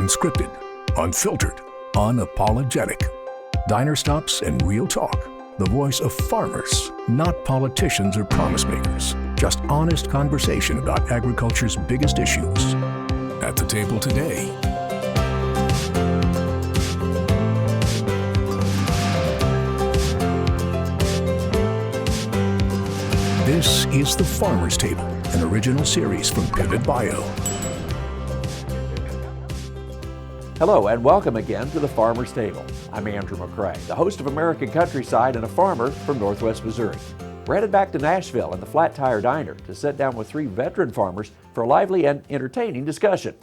Unscripted, unfiltered, unapologetic. Diner stops and real talk. The voice of farmers, not politicians or promise makers. Just honest conversation about agriculture's biggest issues. At the table today. This is The Farmer's Table, an original series from Pivot Bio. Hello and welcome again to The Farmer's Table. I'm Andrew McCrea, the host of American Countryside and a farmer from Northwest Missouri. We're headed back to Nashville and the Flat Tire Diner to sit down with three veteran farmers for a lively and entertaining discussion.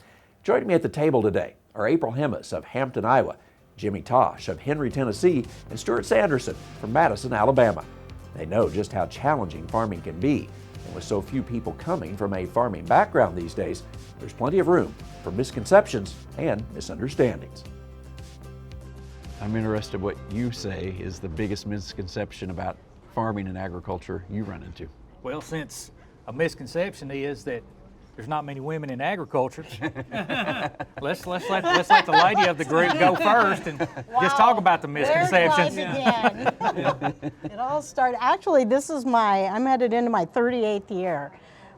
Joining me at the table today are April Hemmes of Hampton, Iowa, Jimmy Tosh of Henry, Tennessee, and Stuart Sanderson from Madison, Alabama. They know just how challenging farming can be, and with so few people coming from a farming background these days, there's plenty of room for misconceptions and misunderstandings. I'm interested what you say is the biggest misconception about farming and agriculture you run into. Well, since a misconception is that there's not many women in agriculture, let's let the lady of the group go first and just talk about the misconceptions. It all started, actually I'm headed into my 38th year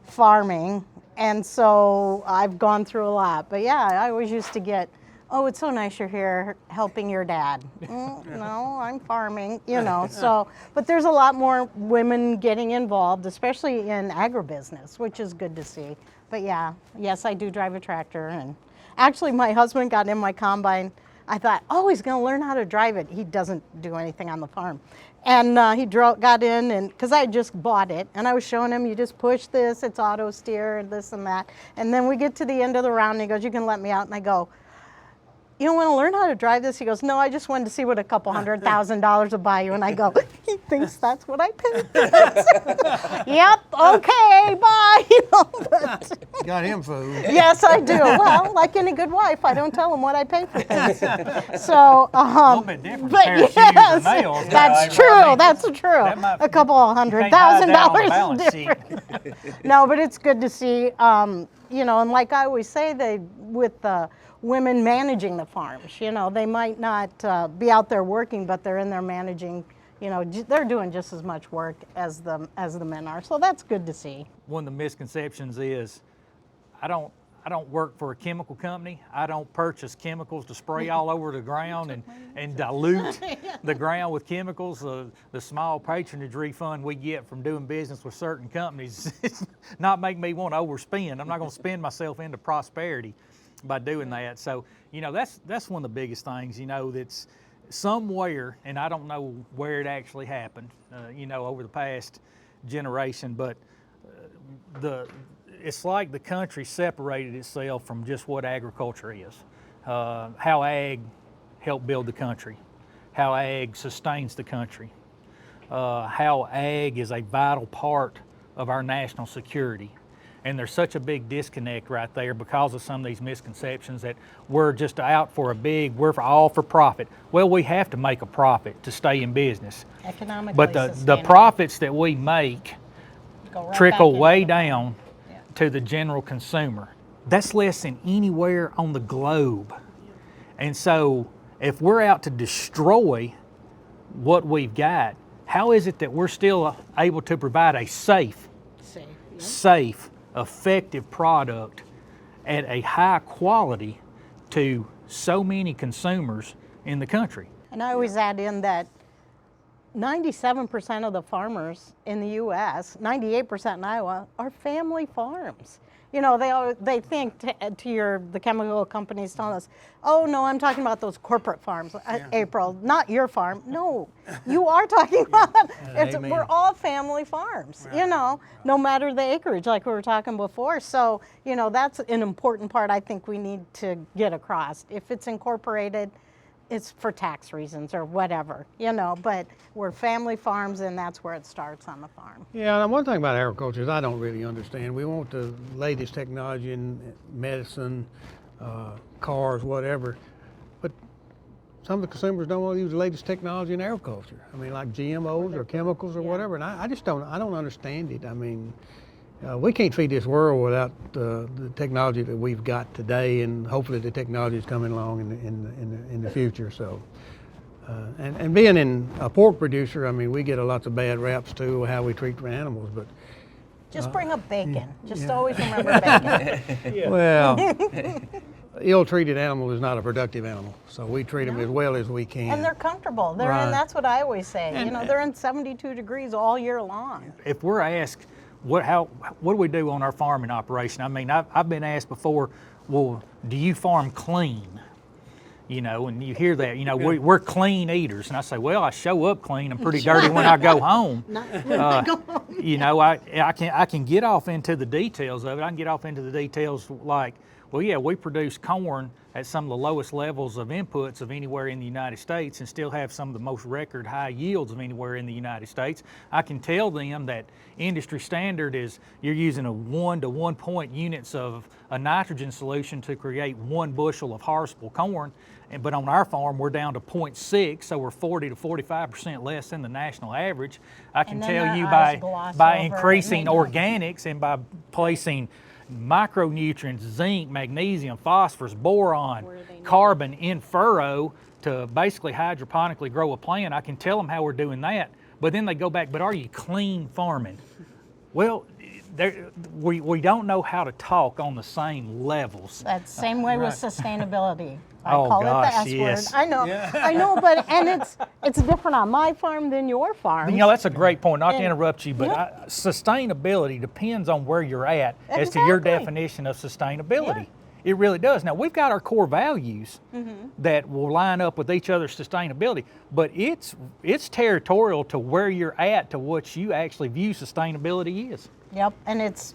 farming, and so I've gone through a lot. But yeah, I always used to get, oh, it's so nice you're here helping your dad. No, I'm farming, so, but there's a lot more women getting involved, especially in agribusiness, which is good to see. But yeah, yes, I do drive a tractor, and actually my husband got in my combine. I thought, oh, he's gonna learn how to drive it. He doesn't do anything on the farm. And he got in, and because I had just bought it, and I was showing him, you just push this, it's auto steer, and this and that. And then we get to the end of the round, and he goes, you can let me out. And I go, you don't want to learn how to drive this? He goes, no, I just wanted to see what a couple $100,000 will buy you. And I go, he thinks that's what I paid for this. Yep, okay, bye. But, got him food. Yes, I do. Well, like any good wife, I don't tell him what I pay for things. So, a little bit different. But Pair of shoes yes, and nails, that's true. That's true. A couple of $100,000 is different. No, but it's good to see. And like I always say, with the women managing the farms, they might not be out there working, but they're in there managing. They're doing just as much work as the men are. So that's good to see. One of the misconceptions is, I don't work for a chemical company. I don't purchase chemicals to spray all over the ground and dilute the ground with chemicals. The small patronage refund we get from doing business with certain companies is not make me want to overspend. I'm not going to spend myself into prosperity by doing that. So, that's one of the biggest things, that's somewhere, and I don't know where it actually happened, over the past generation, but it's like the country separated itself from just what agriculture is. How ag helped build the country, how ag sustains the country, how ag is a vital part of our national security. And there's such a big disconnect right there because of some of these misconceptions that we're just out for we're all for profit. Well, we have to make a profit to stay in business. Economically but the profits that we make trickle way down to the general consumer. That's less than anywhere on the globe. And so if we're out to destroy what we've got, how is it that we're still able to provide a safe, effective product at a high quality to so many consumers in the country? And I always add in that 97% of the farmers in the U.S., 98% in Iowa, are family farms. They think the chemical companies telling us, oh no, I'm talking about those corporate farms. April, not your farm. No, you are talking about them. We're all family farms, no matter the acreage, like we were talking before. So, that's an important part I think we need to get across. If it's incorporated, it's for tax reasons or whatever, but we're family farms, and that's where it starts on the farm. Yeah, and one thing about agriculture is I don't really understand. We want the latest technology in medicine, cars, whatever, but some of the consumers don't want to use the latest technology in agriculture. I mean, like GMOs or chemicals or whatever, and I don't understand it. I mean, We can't feed this world without the technology that we've got today, and hopefully the technology is coming along in the future. So, and being in a pork producer, I mean, we get lots of bad raps too, how we treat animals. But Just bring up bacon. Just always remember bacon. well, ill-treated animal is not a productive animal, so we treat them as well as we can. And they're comfortable. They're Right. in, that's what I always say. They're in 72 degrees all year long. If we're asked, what do we do on our farming operation? I mean, I've been asked before, well, do you farm clean? And you hear that, we're clean eaters. And I say, well, I show up clean. I'm pretty dirty when I go home. I can get off into the details of it. I can get off into the details like, well, yeah, we produce corn at some of the lowest levels of inputs of anywhere in the United States and still have some of the most record high yields of anywhere in the United States. I can tell them that industry standard is you're using a 1 to 1 point units of a nitrogen solution to create 1 bushel of harvestable corn. But on our farm, we're down to 0.6, so we're 40 to 45% less than the national average. I can And then tell their you eyes gloss by over increasing it. organics and by placing micronutrients, zinc, magnesium, phosphorus, boron, carbon in furrow to basically hydroponically grow a plant. I can tell them how we're doing that, but then they go back, but are you clean farming? Well, we don't know how to talk on the same levels. That's the same way with sustainability. I Oh, call gosh, it the S yes. word. I know, but it's different on my farm than your farm. That's a great point, not to And- interrupt you, but Yeah. Sustainability depends on where you're at as to your Exactly. definition of sustainability. Yeah. It really does. Now, we've got our core values that will line up with each other's sustainability, but it's territorial to where you're at to what you actually view sustainability is. Yep, and it's,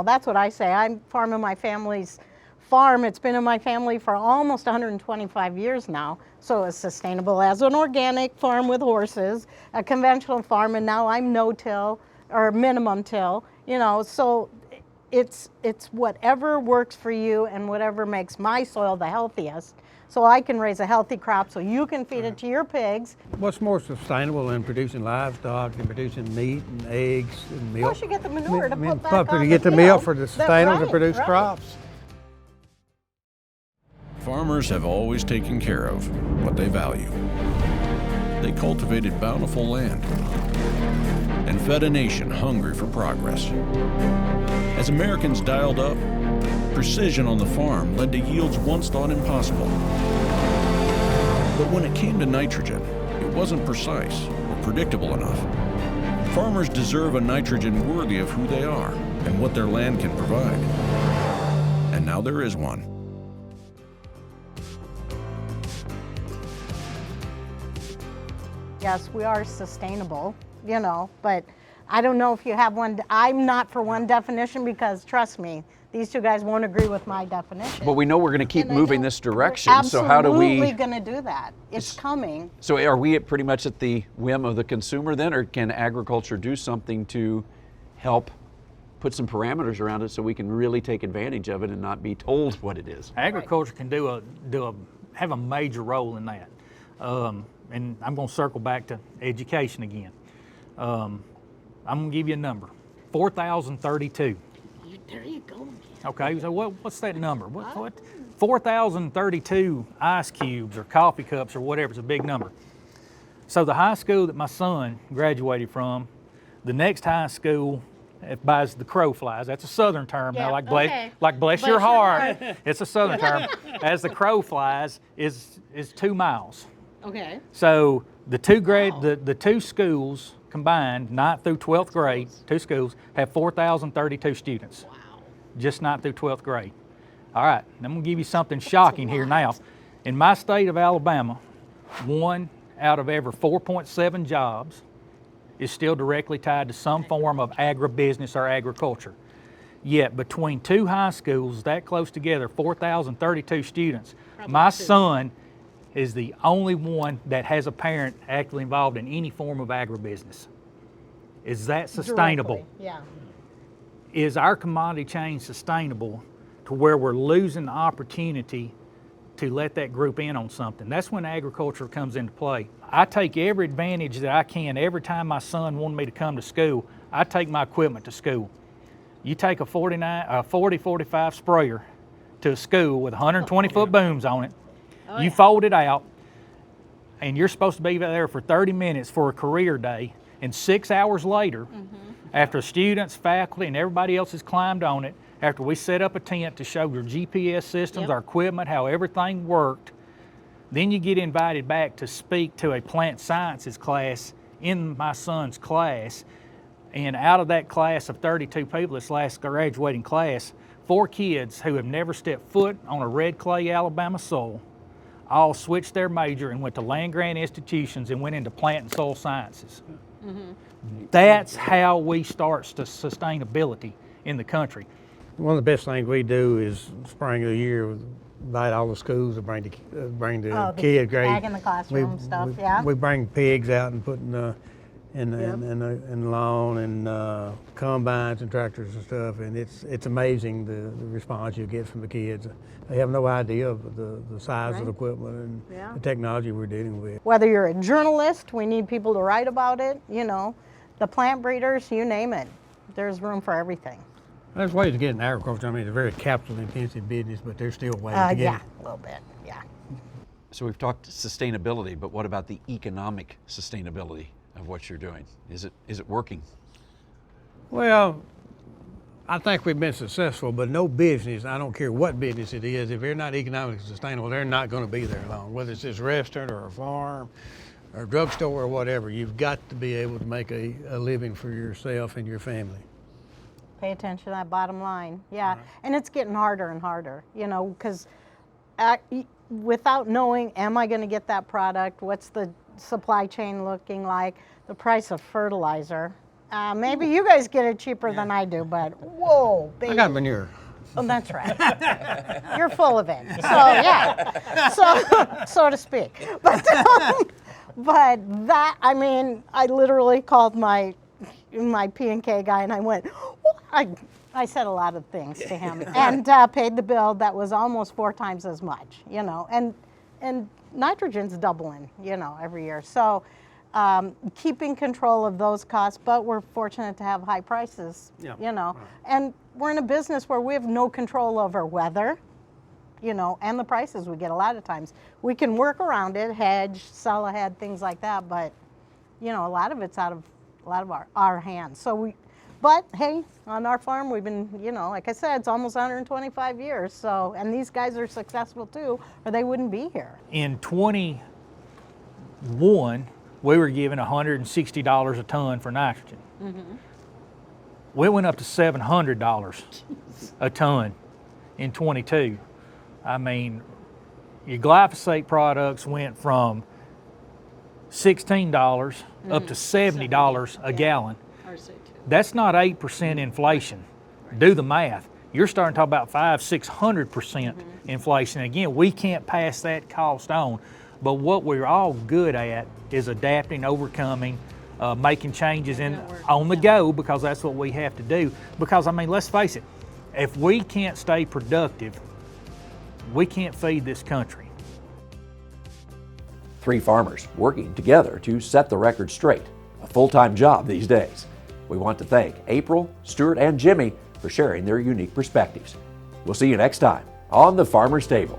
that's what I say. I'm farming my family's farm. It's been in my family for almost 125 years now. So it's sustainable as an organic farm with horses, a conventional farm, and now I'm no-till or minimum till, so it's whatever works for you and whatever makes my soil the healthiest. So I can raise a healthy crop so you can feed it to your pigs. What's more sustainable than producing livestock and producing meat and eggs and milk? Plus you get the manure to I mean, put back on to get the field. milk for the sustainable to Right, produce right. crops. Farmers have always taken care of what they value. They cultivated bountiful land and fed a nation hungry for progress. As Americans dialed up, precision on the farm led to yields once thought impossible. But when it came to nitrogen, it wasn't precise or predictable enough. Farmers deserve a nitrogen worthy of who they are and what their land can provide. And now there is one. Yes, we are sustainable, but I don't know if you have one. I'm not for one definition because, trust me, these two guys won't agree with my definition. But we know we're going to keep And I moving know this direction. we're So how do we? absolutely going to do that. It's coming. So are we pretty much at the whim of the consumer then, or can agriculture do something to help put some parameters around it so we can really take advantage of it and not be told what it is? Agriculture can have a major role in that. And I'm going to circle back to education again. I'm going to give you a number, 4,032. There you go again. Okay, so what's that number? What? 4,032 ice cubes or coffee cups or whatever, it's a big number. So the high school that my son graduated from, the next high school, it buys the crow flies. That's a southern term now, Yeah, like okay. bless your heart. It's a southern term. As the crow flies is 2 miles. Okay. So the two schools combined, 9th through 12th grade, two schools, have 4,032 students. Wow. Just 9th through 12th grade. All right, I'm gonna give you something shocking here now. In my state of Alabama, 1 out of every 4.7 jobs is still directly tied to some form of agribusiness or agriculture. Yet between 2 high schools that close together, 4,032 students, my son is the only one that has a parent actively involved in any form of agribusiness. Is that sustainable? Directly, yeah. Is our commodity chain sustainable to where we're losing the opportunity to let that group in on something? That's when agriculture comes into play. I take every advantage that I can. Every time my son wanted me to come to school, I take my equipment to school. You take a 40-45 sprayer to a school with 120-foot booms on it. You fold it out, and you're supposed to be there for 30 minutes for a career day. And 6 hours later, after students, faculty, and everybody else has climbed on it, after we set up a tent to show your GPS systems, our equipment, how everything worked, then you get invited back to speak to a plant sciences class in my son's class. And out of that class of 32 people, this last graduating class, 4 kids who have never stepped foot on a red clay Alabama soil all switched their major and went to land-grant institutions and went into plant and soil sciences. That's how we start sustainability in the country. One of the best things we do is spring of the year, invite all the schools to bring the kids. Ag in the classroom stuff, yeah. We bring pigs out and put in the lawn and combines and tractors and stuff, and it's amazing the response you get from the kids. They have no idea of the size of the equipment and the technology we're dealing with. Whether you're a journalist, we need people to write about it, you know, the plant breeders, you name it. There's room for everything. There's ways to get in agriculture. I mean, it's a very capital-intensive business, but there's still ways to get Yeah, it. a little bit, yeah. So we've talked sustainability, but what about the economic sustainability of what you're doing? Is it working? Well, I think we've been successful, but no business, I don't care what business it is, if they're not economically sustainable, they're not going to be there long. Whether it's this restaurant or a farm or a drugstore or whatever, you've got to be able to make a living for yourself and your family. Pay attention to that bottom line, yeah. And it's getting harder and harder, you know, because without knowing, am I going to get that product? What's the supply chain looking like? The price of fertilizer. Maybe you guys get it cheaper than I do, but whoa, baby. I got manure. Oh, that's right. You're full of it. So yeah, so to speak. But that, I mean, I literally called my P&K guy and I went, I said a lot of things to him and paid the bill that was almost 4 times as much, you know, and nitrogen's doubling, you know, every year. So keeping control of those costs, but we're fortunate to have high prices, you know, and we're in a business where we have no control over weather, you know, and the prices we get a lot of times. We can work around it, hedge, sell ahead, things like that, but, you know, a lot of it's out of our hands. So but hey, on our farm, we've been, you know, like I said, it's almost 125 years. So, and these guys are successful too, or they wouldn't be here. In 21, we were given $160 a ton for nitrogen. We went up to $700 a ton in 22. I mean, your glyphosate products went from $16 up to $70 a gallon. That's not 8% inflation. Do the math. You're starting to talk about 500-600% inflation. Again, we can't pass that cost on. But what we're all good at is adapting, overcoming, making changes on the go, because that's what we have to do. Because I mean, let's face it, if we can't stay productive, we can't feed this country. 3 farmers working together to set the record straight, a full-time job these days. We want to thank April, Stuart, and Jimmy for sharing their unique perspectives. We'll see you next time on The Farmer's Table.